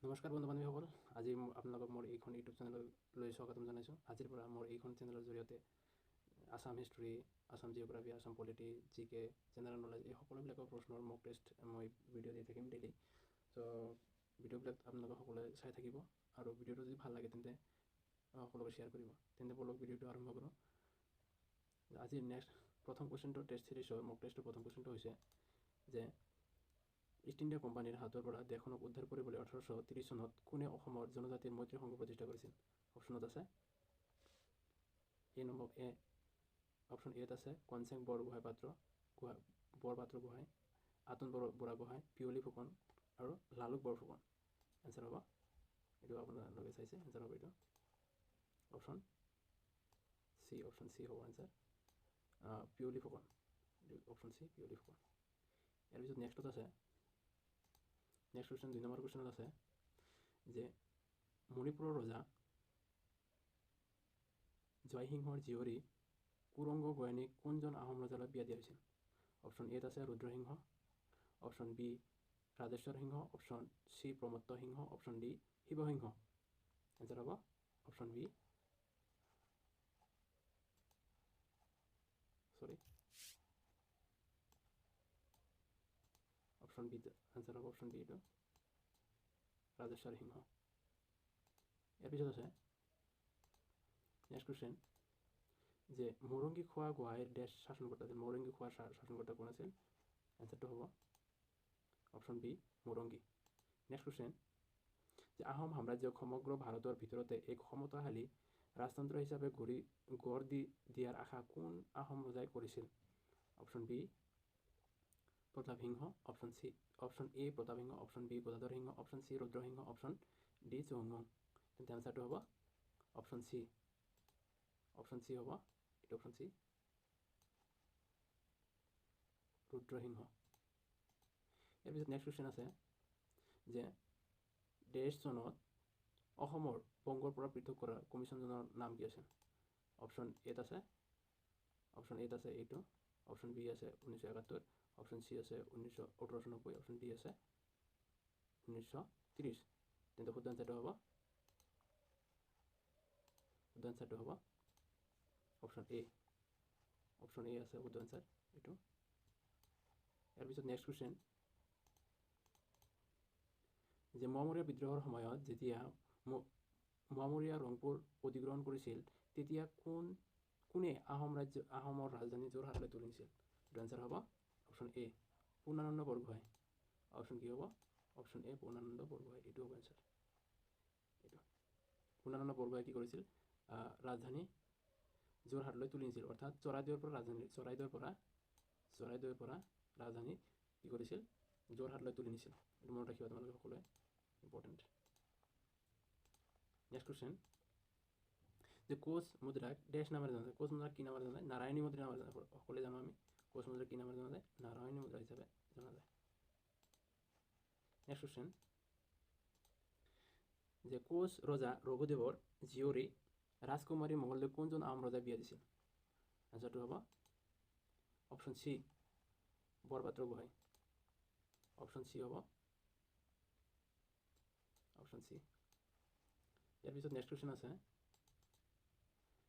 নমস্কাৰ বন্ধু বান্ধৱীসকল, আজি আপোনালোকক মোৰ এইখন ইউটিউব চেনেললৈ স্বাগতম জনাইছোঁ। আজিৰ পৰা মোৰ এইখন চেনেলৰ জৰিয়তে Assam history, Assam geography, Assam polity, জিকে, জেনেৰেল নলেজ এই সকলোবিলাকৰ প্ৰশ্নৰ মক টেষ্ট মই ভিডিঅ' দি থাকিম ডেইলি। চ' ভিডিঅ'বিলাক আপোনালোকে সকলোৱে চাই থাকিব আৰু ভিডিঅ'টো যদি ভাল লাগে তেন্তে সকলোকে শ্বেয়াৰ কৰিব। তেন্তে বলক ভিডিঅ'টো আৰম্ভ কৰোঁ। আজিৰ প্ৰথম কুৱেশ্যনটো টেষ্ট চিৰিজৰ মক টেষ্টৰ প্ৰথম কুৱেশ্যনটো হৈছে যে ইষ্ট ইণ্ডিয়া কোম্পানীৰ হাতৰ পৰা দেশখনক উদ্ধাৰ কৰিবলৈ 1830 চনত কোনে অসমৰ জনজাতিৰ মৈত্ৰী সংঘ প্ৰতিষ্ঠা কৰিছিল? অপশ্যনত আছে অপশ্যন এত আছে কনচেং বৰগোহাঁই বৰপাত্ৰ গোহাঁই, আতন বুঢ়াগোহাঁই, পিয়লি ফুকন আৰু লালুক বৰফুকন। এনচাৰ হ'ব এইটো আপোনালোকে চাইছে, এনচাৰ হ'ব এইটো অপশ্যন চি হ'ব answer Piyali Phukan. Option C Piyali Phukan. ইয়াৰ পিছত নেক্সট কুৱেশ্যন 2 নম্বৰ কুৱেশ্যনত আছে যে মণিপুৰৰ ৰজা জয়সিংহৰ জীয়ৰী কুৰংগ গোৱানীক কোনজন আহোম ৰজালৈ বিয়া দিয়া হৈছিল? অপশ্যন এত আছে Rudrasingha, option B Rajeswar Singha, option C Pramatta Singha, option D Shivasingha. Answer হ'ব option B option B answer হ'ব অপশ্যন বি এইটো ৰাজেশ্বৰ সিংহ। ইয়াৰ পিছত আছে নেক্সট কুৱেশ্যন যে মৌৰংগী খোৱা গোহাঁইৰ দেশ শাসনকৰ্তা আছিল। মৌৰংগী খোৱাৰ শাসনকৰ্তা কোন আছিল? এনচাৰটো হ'ব অপশ্যন বি মৌৰংগী। নেক্সট কুৱেশ্যন যে আহোম সাম্ৰাজ্যক সমগ্ৰ ভাৰতৰ ভিতৰতে এক সমতাশালী ৰাজতন্ত্ৰ হিচাপে গঢ় দিয়াৰ আশা কোন আহোম ৰজাই কৰিছিল? Option B Pratapsingha, option A Pratapsingha, option B Gadadhar Singha, option C Rudrasingha, option D Chauhan. তেন্তে এনচাৰটো হ'ব অপশ্যন চি হ'ব এইটো অপশ্যন চি ৰুদ্ৰসিংহ। ইয়াৰ পিছত নেক্সট কুৱেশ্যন আছে যে ডেছ চনত অসমৰ বংগৰ পৰা পৃথক কৰা কমিশ্যনজনৰ নাম কি আছিল? অপশ্যন এত আছে এইটো, অপশ্যন বি আছে 1971, অপশ্যন চি আছে 1890, অপশ্যন ডি আছে 1930। তেন্তে শুদ্ধ এনচাৰটো হ'ব অপশ্যন এ আছে শুদ্ধ এনচাৰ এইটো। ইয়াৰ পিছত নেক্সট কুৱেশ্যন যে মোৱামৰীয়া বিদ্ৰোহৰ সময়ত যেতিয়া মোৱামৰীয়া ৰংপুৰ অধিগ্ৰহণ কৰিছিল তেতিয়া কোনে আহোমৰ ৰাজধানী যোৰহাটলৈ তুলি নিছিল? এইটো এনচাৰ হ'ব option A Purnananda Borgohain. Option কি হ'ব? অপশ্যন এ পূৰ্ণানন্দ বৰগোহাঁই এইটো হ'ব এনচাৰ। এইটো পূৰ্ণানন্দ বৰগোহাঁই কি কৰিছিল? ৰাজধানী যোৰহাটলৈ তুলি নিছিল, অৰ্থাৎ চৰাইদেউৰ পৰা ৰাজধানী কি কৰিছিল? যোৰহাটলৈ তুলি নিছিল। এইটো মনত ৰাখিবা তোমালোকে সকলোৱে, ইম্পৰ্টেণ্ট। নেক্সট কুৱেশ্যন যে কোচ মুদ্ৰাক ডেছ নামেৰে জনা যায়? কোচ মুদ্ৰাক কি নামেৰে জনা যায়? নাৰায়ণী মুদ্ৰা নামেৰে জনা যায়। সকলোৱে জানো আমি কোচ মুদ্ৰাক কি নামেৰে জনা যায়? নাৰায়ণী মুদ্ৰা হিচাপে জনা যায়। নেক্সট কুৱেশ্যন যে কোচ ৰজা ৰঘুদেৱৰ জীয়ৰী ৰাজকুমাৰী মঙ্গলদৈক কোনজন আহোম ৰজাই বিয়া দিছিল? এনচাৰটো হ'ব option C Borpatra Gohain. Option C হ'ব অপশ্যন চি। ইয়াৰ পিছত নেক্সট কুৱেশ্যন আছে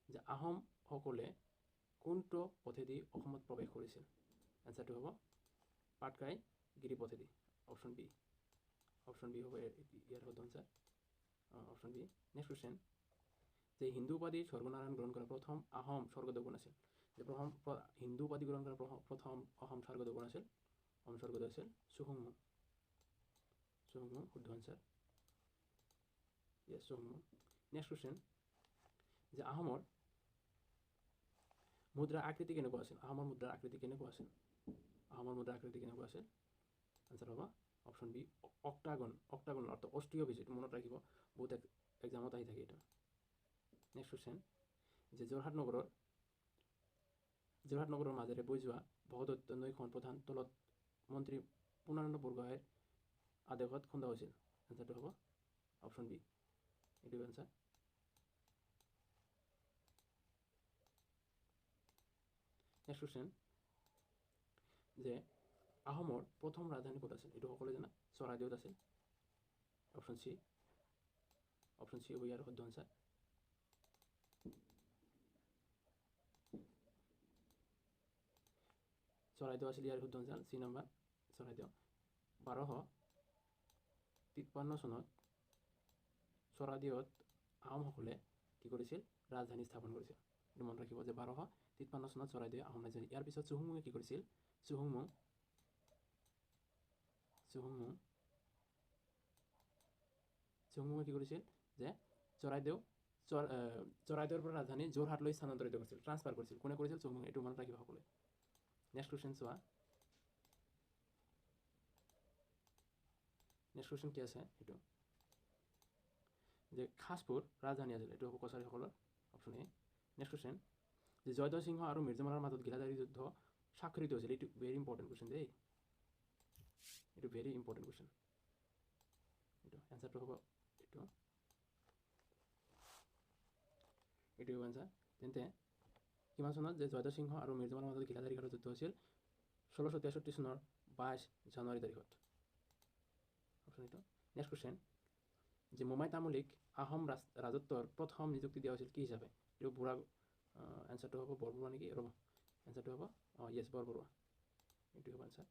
যে আহোমসকলে কোনটো পথেদি অসমত প্ৰৱেশ কৰিছিল? এনচাৰটো হ'ব পাটকাই গিৰি পথেদি। অপশ্যন বি হ'ব ইয়াৰ শুদ্ধ answer option B. Next question যে হিন্দু উপাধি স্বৰ্গনাৰায়ণ গ্ৰহণ কৰা প্ৰথম আহোম স্বৰ্গদেউ কোন আছিল? যে হিন্দু উপাধি গ্ৰহণ কৰা প্ৰথম অসম স্বৰ্গদেউ কোন আছিল? অসম স্বৰ্গদেউ আছিল চুহুংমুং। শুদ্ধ এনচাৰ চুহুংমুং। নেক্সট কুৱেশ্যন যে আহোমৰ মুদ্ৰাৰ আকৃতি কেনেকুৱা আছিল? আহোমৰ মুদ্ৰাৰ আকৃতি কেনেকুৱা আছিল? এনচাৰ হ'ব অপশ্যন বি অক্টাগন অৰ্থ অষ্ট্ৰীয় বীজ। এইটো মনত ৰাখিব, বহুত এক্সামত আহি থাকে এইটো। নেক্সট কুৱেশ্যন যে যোৰহাট নগৰৰ মাজেৰে বৈ যোৱা ভগদত্ত নৈখন প্ৰধান তলত মন্ত্ৰী পূৰ্ণানন্দ বৰগোহাঁইৰ আদেশত খন্দা হৈছিল। এনচাৰটো হ'ব অপশ্যন বি এইটো এনচাৰ। নেক্সট কুৱেশ্যন যে আহোমৰ প্ৰথম ৰাজধানী ক'ত আছিল? এইটো সকলোৱে জানা চৰাইদেউত আছিল। অপশ্যন চি হ'ব ইয়াৰ শুদ্ধ আনচাৰ। চৰাইদেউ আছিল ইয়াৰ শুদ্ধ আনচাৰ, চি নম্বৰ চৰাইদেউ। 1253 চনত চৰাইদেউত আহোমসকলে কি কৰিছিল? ৰাজধানী স্থাপন কৰিছিল। এইটো মনত ৰাখিব যে 1253 চনত চৰাইদেউ আহোম ৰাজধানী। ইয়াৰ পিছত চুহুংমুঙে কি কৰিছিল? চুহুংমুঙে কি কৰিছিল যে চৰাইদেউৰ পৰা ৰাজধানী যোৰহাটলৈ স্থানান্তৰিত কৰিছিল, ট্ৰান্সফাৰ কৰিছিল। কোনে কৰিছিল? চুহুংমুঙে। এইটো মনত ৰাখিব সকলোৱে। নেক্সট কুৱেশ্যন চোৱা। নেক্সট কুৱেশ্যন কি আছে এইটো যে খাছপুৰ ৰাজধানী আছিল, এইটো হ'ব কছাৰীসকলৰ, অপশ্যন এ। নেক্সট কুৱেশ্যন যে জয়ধ্বজ সিংহ আৰু মিৰ্জামালৰ মাজত গিলাধাৰী যুদ্ধ স্বাক্ষৰিত হৈছিল। এইটো ভেৰি ইম্পৰ্টেণ্ট কুৱেশ্যন দেই, এইটো ভেৰি ইম্পৰ্টেণ্ট কুৱেশ্যন। এইটো এনচাৰটো হ'ব এইটো এনচাৰ। তেন্তে কিমান চনত যে জয়ধ্বজ সিংহ আৰু মিৰ্জামালৰ মাজত গিলাধাৰী যুদ্ধ হৈছিল? 1663 চনৰ 22 জানুৱাৰী তাৰিখত, অপশ্যন এইটো। নেক্সট কুৱেশ্যন যে মোমাই তামুলীক আহোম ৰাজত্বৰ প্ৰথম নিযুক্তি দিয়া হৈছিল কি হিচাপে? এইটো বুঢ়া, এনচাৰটো হ'ব বৰবৰুৱা নেকি? ৰ'ব, এনচাৰটো হ'ব য়েছ বৰবৰুৱা। এইটো হ'ব এনচাৰ,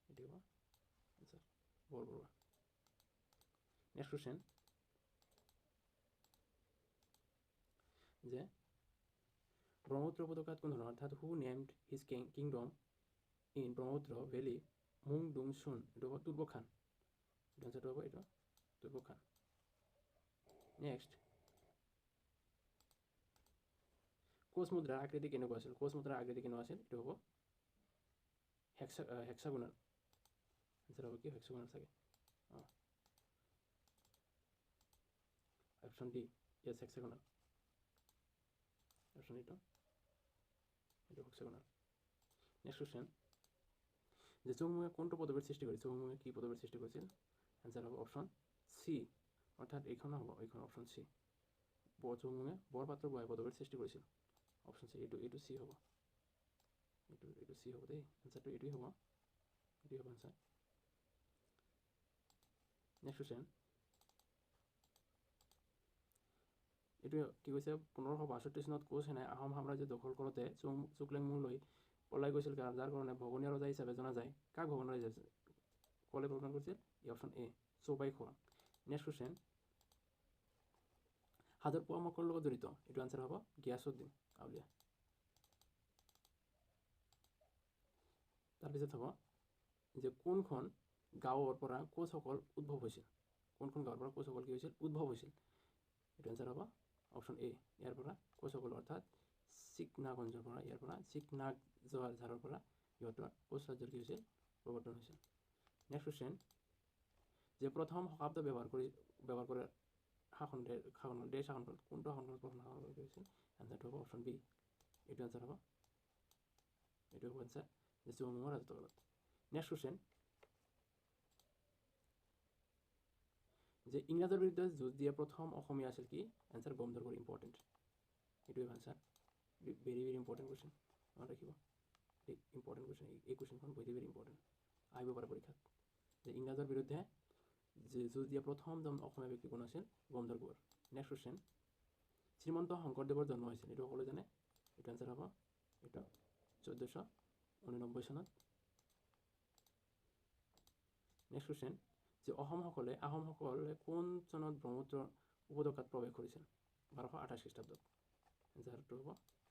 এইটো হ'ব এনচাৰ বৰবৰুৱা। নেক্সট কুৱেশ্যন যে ব্ৰহ্মপুত্ৰ উপত্যকাত কোন ধৰণৰ, অৰ্থাৎ who named his kingdom in Brahmaputra valley Mung Dung Chun? এইটো হ'ব তুৰ্বখান। এনচাৰটো হ'ব এইটো তুৰ্বখান। নেক্সট কোচ মুদ্ৰাৰ আকৃতি কেনেকুৱা আছিল? কোচ মুদ্ৰাৰ আকৃতি কেনেকুৱা আছিল? এইটো হ'ব হেক্সাগোনাল। এনচাৰ হ'ব কি? হেক্সাগোনাল চাগে। অপশ্যন ডি, য়েছ হেক্সাগোনাল। অপশ্যন এইটো হেক্সাগোনাল। নেক্সট কুৱেশ্যন যে চুহুংমুঙে কোনটো পদবীৰ সৃষ্টি কৰিছিল? চুহুংমুঙে কি পদবীৰ সৃষ্টি কৰিছিল? এনচাৰ হ'ব অপশ্যন চি, অৰ্থাৎ এইখন হ'ব, এইখন অপশ্যন চি। চুহুংমুঙে বৰপাত্ৰ গোহাঁই পদবীৰ সৃষ্টি কৰিছিল, অপশ্যন চি। এইটো চি হ'ব, এইটো চি হ'ব দেই, এনচাৰটো এইটোৱে হ'ব, এইটোৱে হ'ব এনচাৰ। নেক্সট কুৱেশ্যন এইটো কি কৈছে? 1562 চনত কোচ সেনাই আহোম সাম্ৰাজ্য দখল কৰোঁতে চুকলেংমুংলৈ পলাই গৈছিল, যাৰ কাৰণে ভগনীয়া ৰজা হিচাপে জনা যায়। কাক ভগনীয়া ৰজা ক'লে প্ৰদান কৰিছিল? এই অপশ্যন এ, চৌবাই খোৱাং। নেক্সট কুৱেশ্যন হাজোৰ পোৱা মক্কৰ লগত জড়িত, এইটো আনচাৰ হ'ব গিয়াছুদ্দিন আউলিয়া। তাৰপিছত হ'ব যে কোনখন গাঁৱৰ পৰা কোচসকল উদ্ভৱ হৈছিল? কোনখন গাঁৱৰ পৰা কোচসকল কি হৈছিল? উদ্ভৱ হৈছিল। এইটো আনচাৰ হ'ব অপশ্যন এ, ইয়াৰ পৰা কোচসকল, অৰ্থাৎ চিকনাগঞ্জৰ পৰা, ইয়াৰ পৰা চিকনাঝাৰৰ পৰা সিহঁতৰ কোচ ৰাজ্যৰ কি হৈছিল? প্ৰৱৰ্তন হৈছিল। নেক্সট কুৱেশ্যন যে প্ৰথম শতাব্দ ব্যৱহাৰ কৰে শাসনকালত কোনটো শাসনকালত প্ৰথম শাসন কৰিছিল? এনচাৰটো হ'ব অপশ্যন বি, এইটো আনচাৰ হ'ব, এইটো হ'ব এনচাৰ যে চুহুংমুঙৰ ৰাজত্বকালত। নেক্সট কুৱেশ্যন যে ইংৰাজৰ বিৰুদ্ধে যুঁজ দিয়া প্ৰথম অসমীয়া আছিল কি? এনচাৰ গমধৰ বড়ো। ইম্পৰ্টেণ্ট, এইটোৱে answer, very very important question, মনত ৰাখিব। ইম্পৰ্টেণ্ট কুৱেশ্যন, এই কুৱেশ্যনখন ভেৰি ভেৰি ইম্পৰ্টেণ্ট, আহিব পাৰে পৰীক্ষাত। যে ইংৰাজৰ বিৰুদ্ধে যুঁজ দিয়া প্ৰথমজন অসমীয়া ব্যক্তি কোন আছিল? গমধৰ কোঁৱৰ। নেক্সট কুৱেশ্যন শ্ৰীমন্ত শংকৰদেৱৰ জন্ম হৈছিল, এইটো সকলোৱে জানে, এইটো এনচাৰ হ'ব এইটো 1489 চনত। নেক্সট কুৱেশ্যন যে আহোমসকলে কোন চনত ব্ৰহ্মপুত্ৰ উপত্যকাত প্ৰৱেশ কৰিছিল? 1228 খ্ৰীষ্টাব্দত। এনচাৰটো হ'ব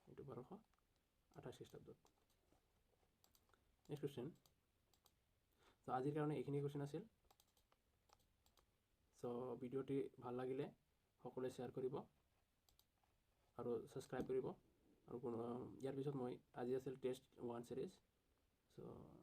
এইটো 1228 খ্ৰীষ্টাব্দত। নেক্সট কুৱেশ্যন চ' আজিৰ কাৰণে এইখিনি কুৱেশ্যন আছিল। চ' ভিডিঅ'টি ভাল লাগিলে সকলোৱে শ্বেয়াৰ কৰিব আৰু ছাবস্ক্ৰাইব কৰিব। আৰু ইয়াৰ পিছত আজি আছিল টেষ্ট 1 ছিৰিজ। চ'